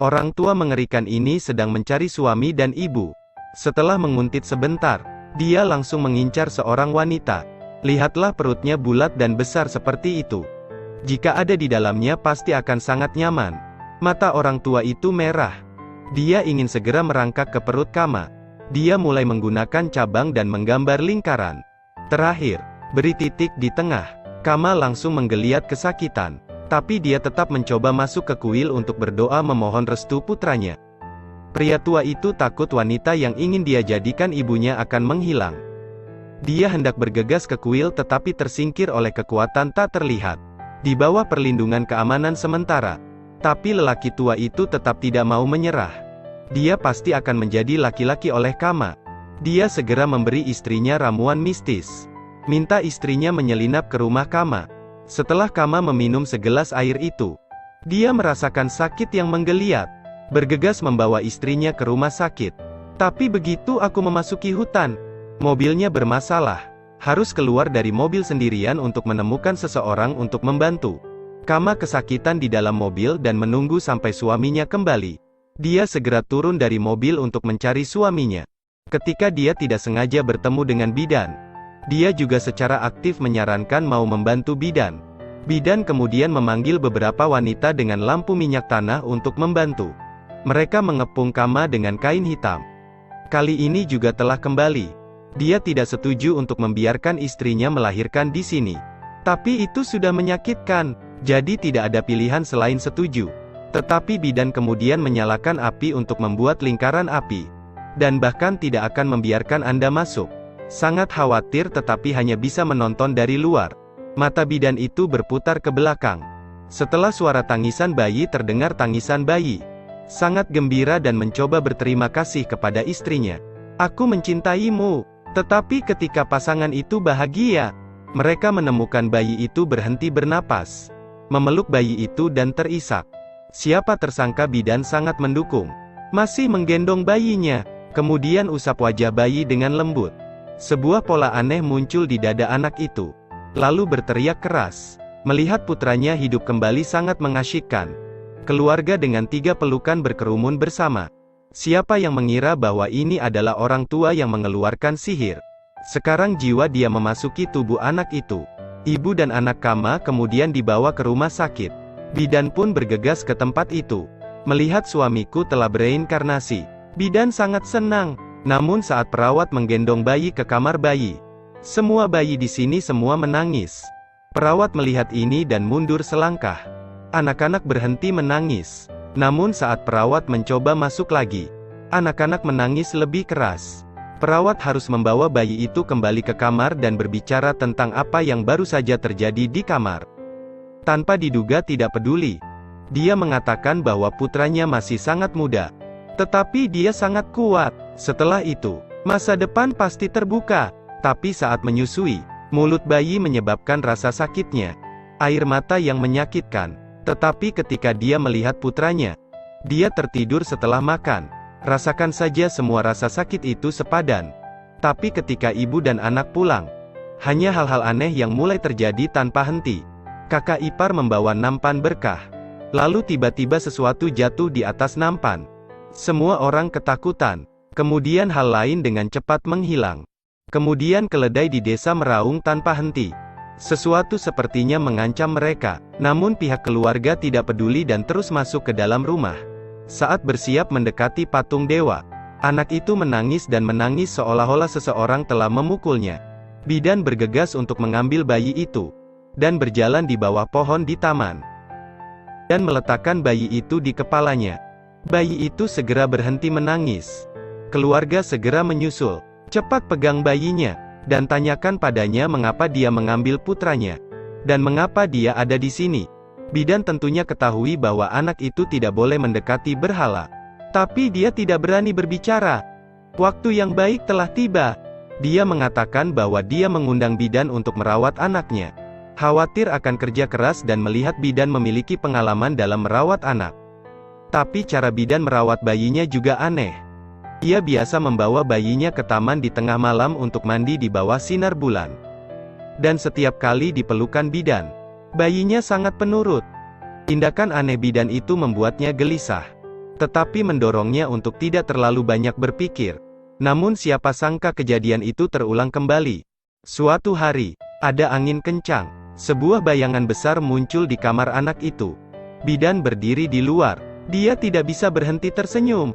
Orang tua mengerikan ini sedang mencari suami dan ibu. Setelah menguntit sebentar, dia langsung mengincar seorang wanita. Lihatlah perutnya bulat dan besar seperti itu. Jika ada di dalamnya pasti akan sangat nyaman. Mata orang tua itu merah. Dia ingin segera merangkak ke perut Kama. Dia mulai menggunakan cabang dan menggambar lingkaran. Terakhir, beri titik di tengah. Kama langsung menggeliat kesakitan. Tapi dia tetap mencoba masuk ke kuil untuk berdoa memohon restu putranya. Pria tua itu takut wanita yang ingin dia jadikan ibunya akan menghilang. Dia hendak bergegas ke kuil tetapi tersingkir oleh kekuatan tak terlihat. Di bawah perlindungan keamanan sementara. Tapi lelaki tua itu tetap tidak mau menyerah. Dia pasti akan menjadi laki-laki oleh Kama. Dia segera memberi istrinya ramuan mistis. Minta istrinya menyelinap ke rumah Kama. Setelah Kama meminum segelas air itu, dia merasakan sakit yang menggeliat. Bergegas membawa istrinya ke rumah sakit. Tapi begitu aku memasuki hutan, mobilnya bermasalah. Harus keluar dari mobil sendirian untuk menemukan seseorang untuk membantu. Kama kesakitan di dalam mobil dan menunggu sampai suaminya kembali. Dia segera turun dari mobil untuk mencari suaminya. Ketika dia tidak sengaja bertemu dengan bidan, dia juga secara aktif menyarankan mau membantu bidan. Bidan kemudian memanggil beberapa wanita dengan lampu minyak tanah untuk membantu. Mereka mengepung Kama dengan kain hitam. Kali ini juga telah kembali. Dia tidak setuju untuk membiarkan istrinya melahirkan di sini. Tapi itu sudah menyakitkan, jadi tidak ada pilihan selain setuju. Tetapi bidan kemudian menyalakan api untuk membuat lingkaran api. Dan bahkan tidak akan membiarkan Anda masuk. Sangat khawatir tetapi hanya bisa menonton dari luar. Mata bidan itu berputar ke belakang. Setelah suara tangisan bayi terdengar tangisan bayi. Sangat gembira dan mencoba berterima kasih kepada istrinya. Aku mencintaimu. Tetapi ketika pasangan itu bahagia, mereka menemukan bayi itu berhenti bernapas. Memeluk bayi itu dan terisak. Siapa tersangka bidan sangat mendukung. Masih menggendong bayinya. Kemudian usap wajah bayi dengan lembut. Sebuah pola aneh muncul di dada anak itu. Lalu berteriak keras. Melihat putranya hidup kembali sangat mengasyikkan. Keluarga dengan 3 pelukan berkerumun bersama. Siapa yang mengira bahwa ini adalah orang tua yang mengeluarkan sihir? Sekarang jiwa dia memasuki tubuh anak itu. Ibu dan anak Kama kemudian dibawa ke rumah sakit. Bidan pun bergegas ke tempat itu. Melihat suamiku telah bereinkarnasi. Bidan sangat senang. Namun saat perawat menggendong bayi ke kamar bayi, semua bayi di sini semua menangis. Perawat melihat ini dan mundur selangkah. Anak-anak berhenti menangis. Namun saat perawat mencoba masuk lagi, anak-anak menangis lebih keras. Perawat harus membawa bayi itu kembali ke kamar dan berbicara tentang apa yang baru saja terjadi di kamar. Tanpa diduga tidak peduli, dia mengatakan bahwa putranya masih sangat muda. Tetapi dia sangat kuat. Setelah itu, masa depan pasti terbuka. Tapi saat menyusui, mulut bayi menyebabkan rasa sakitnya. Air mata yang menyakitkan. Tetapi ketika dia melihat putranya, dia tertidur setelah makan. Rasakan saja semua rasa sakit itu sepadan. Tapi ketika ibu dan anak pulang, hanya hal-hal aneh yang mulai terjadi tanpa henti. Kakak ipar membawa nampan berkah. Lalu tiba-tiba sesuatu jatuh di atas nampan. Semua orang ketakutan. Kemudian hal lain dengan cepat menghilang. Kemudian keledai di desa meraung tanpa henti. Sesuatu sepertinya mengancam mereka. Namun pihak keluarga tidak peduli dan terus masuk ke dalam rumah. Saat bersiap mendekati patung dewa, anak itu menangis dan menangis seolah-olah seseorang telah memukulnya. Bidan bergegas untuk mengambil bayi itu. Dan berjalan di bawah pohon di taman. Dan meletakkan bayi itu di kepalanya. Bayi itu segera berhenti menangis. Keluarga segera menyusul. Cepat pegang bayinya. Dan tanyakan padanya mengapa dia mengambil putranya. Dan mengapa dia ada di sini. Bidan tentunya ketahui bahwa anak itu tidak boleh mendekati berhala. Tapi dia tidak berani berbicara. Waktu yang baik telah tiba. Dia mengatakan bahwa dia mengundang bidan untuk merawat anaknya. Khawatir akan kerja keras dan melihat bidan memiliki pengalaman dalam merawat anak. Tapi cara bidan merawat bayinya juga aneh. Ia biasa membawa bayinya ke taman di tengah malam untuk mandi di bawah sinar bulan. Dan setiap kali dipelukan bidan, bayinya sangat penurut. Tindakan aneh bidan itu membuatnya gelisah. tetapi mendorongnya untuk tidak terlalu banyak berpikir. Namun siapa sangka kejadian itu terulang kembali. Suatu hari, ada angin kencang. Sebuah bayangan besar muncul di kamar anak itu. Bidan berdiri di luar. Dia tidak bisa berhenti tersenyum.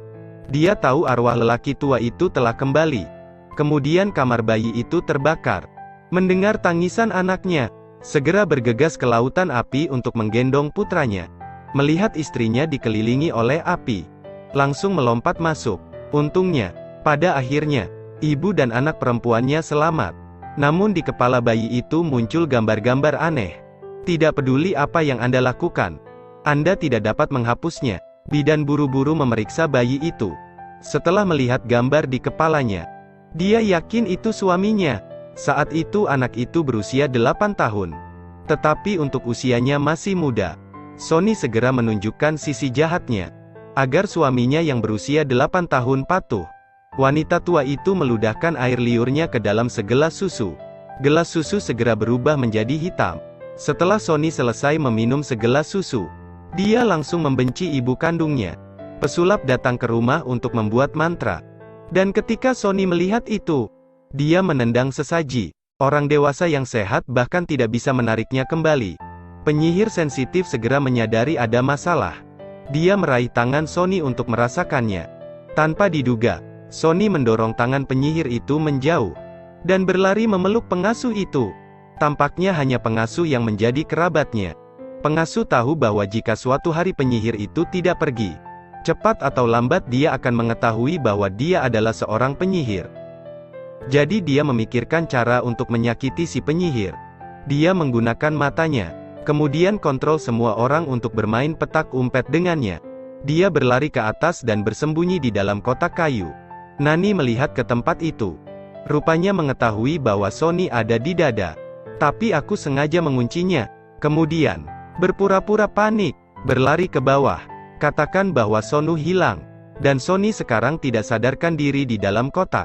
Dia tahu arwah lelaki tua itu telah kembali. Kemudian kamar bayi itu terbakar. Mendengar tangisan anaknya, segera bergegas ke lautan api untuk menggendong putranya. Melihat istrinya dikelilingi oleh api, langsung melompat masuk. Untungnya, pada akhirnya, ibu dan anak perempuannya selamat. Namun di kepala bayi itu muncul gambar-gambar aneh. Tidak peduli apa yang Anda lakukan, Anda tidak dapat menghapusnya. Bidan buru-buru memeriksa bayi itu. Setelah melihat gambar di kepalanya, dia yakin itu suaminya. Saat itu anak itu berusia 8 tahun. Tetapi untuk usianya masih muda, Sony segera menunjukkan sisi jahatnya, agar suaminya yang berusia 8 tahun patuh. Wanita tua itu meludahkan air liurnya ke dalam segelas susu. Gelas susu segera berubah menjadi hitam. Setelah Sony selesai meminum segelas susu, dia langsung membenci ibu kandungnya. Pesulap datang ke rumah untuk membuat mantra. Dan ketika Sony melihat itu, dia menendang sesaji. Orang dewasa yang sehat bahkan tidak bisa menariknya kembali. Penyihir sensitif segera menyadari ada masalah. Dia meraih tangan Sony untuk merasakannya. Tanpa diduga, Sony mendorong tangan penyihir itu menjauh, dan berlari memeluk pengasuh itu. Tampaknya hanya pengasuh yang menjadi kerabatnya. Pengasuh tahu bahwa jika suatu hari penyihir itu tidak pergi, cepat atau lambat dia akan mengetahui bahwa dia adalah seorang penyihir. Jadi dia memikirkan cara untuk menyakiti si penyihir. Dia menggunakan matanya, kemudian kontrol semua orang untuk bermain petak umpet dengannya. Dia berlari ke atas dan bersembunyi di dalam kotak kayu. Nani melihat ke tempat itu. Rupanya mengetahui bahwa Sony ada di dada. Tapi aku sengaja menguncinya. Kemudian, berpura-pura panik, berlari ke bawah. Katakan bahwa Sonu hilang, dan Sony sekarang tidak sadarkan diri di dalam kotak.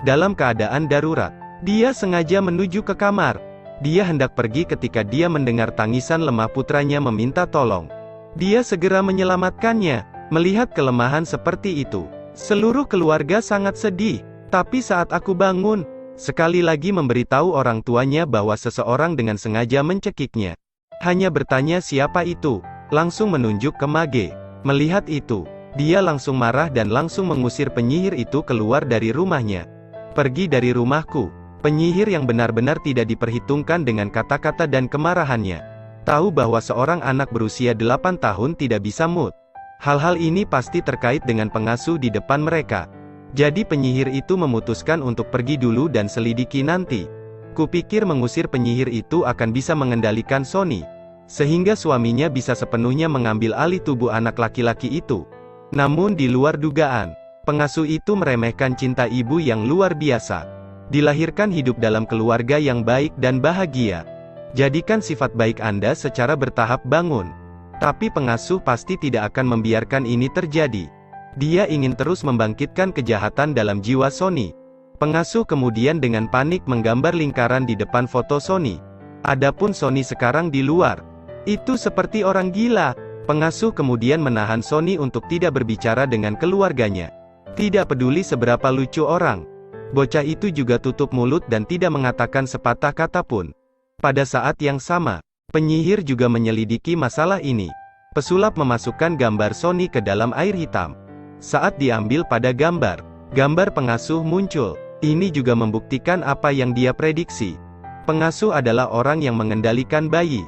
Dalam keadaan darurat, dia sengaja menuju ke kamar. Dia hendak pergi ketika dia mendengar tangisan lemah putranya meminta tolong. Dia segera menyelamatkannya. Melihat kelemahan seperti itu, seluruh keluarga sangat sedih. Tapi saat aku bangun, sekali lagi memberitahu orang tuanya bahwa seseorang dengan sengaja mencekiknya. Hanya bertanya siapa itu, langsung menunjuk ke Mage. Melihat itu, dia langsung marah dan langsung mengusir penyihir itu keluar dari rumahnya. Pergi dari rumahku. Penyihir yang benar-benar tidak diperhitungkan dengan kata-kata dan kemarahannya. Tahu bahwa seorang anak berusia 8 tahun tidak bisa mood. Hal-hal ini pasti terkait dengan pengasuh di depan mereka. Jadi penyihir itu memutuskan untuk pergi dulu dan selidiki nanti. Kupikir mengusir penyihir itu akan bisa mengendalikan Sony, sehingga suaminya bisa sepenuhnya mengambil alih tubuh anak laki-laki itu. Namun di luar dugaan, pengasuh itu meremehkan cinta ibu yang luar biasa. Dilahirkan hidup dalam keluarga yang baik dan bahagia. Jadikan sifat baik Anda secara bertahap bangun. Tapi pengasuh pasti tidak akan membiarkan ini terjadi. Dia ingin terus membangkitkan kejahatan dalam jiwa Sony. Pengasuh kemudian dengan panik menggambar lingkaran di depan foto Sony. Adapun Sony sekarang di luar, itu seperti orang gila. Pengasuh kemudian menahan Sony untuk tidak berbicara dengan keluarganya. Tidak peduli seberapa lucu orang, bocah itu juga tutup mulut dan tidak mengatakan sepatah kata pun. Pada saat yang sama, penyihir juga menyelidiki masalah ini. Pesulap memasukkan gambar Sony ke dalam air hitam. Saat diambil pada gambar pengasuh muncul. Ini juga membuktikan apa yang dia prediksi. Pengasuh adalah orang yang mengendalikan bayi,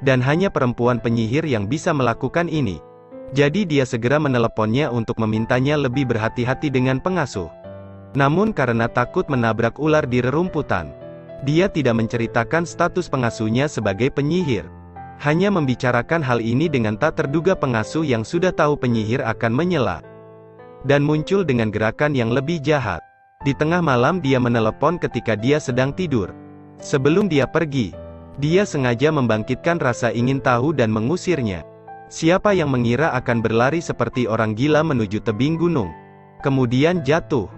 dan hanya perempuan penyihir yang bisa melakukan ini. Jadi dia segera meneleponnya untuk memintanya lebih berhati-hati dengan pengasuh. Namun karena takut menabrak ular di rerumputan, dia tidak menceritakan status pengasuhnya sebagai penyihir. Hanya membicarakan hal ini dengan tak terduga pengasuh yang sudah tahu penyihir akan menyela. Dan muncul dengan gerakan yang lebih jahat. Di tengah malam dia menelepon ketika dia sedang tidur. Sebelum dia pergi, dia sengaja membangkitkan rasa ingin tahu dan mengusirnya. Siapa yang mengira akan berlari seperti orang gila menuju tebing gunung, kemudian jatuh.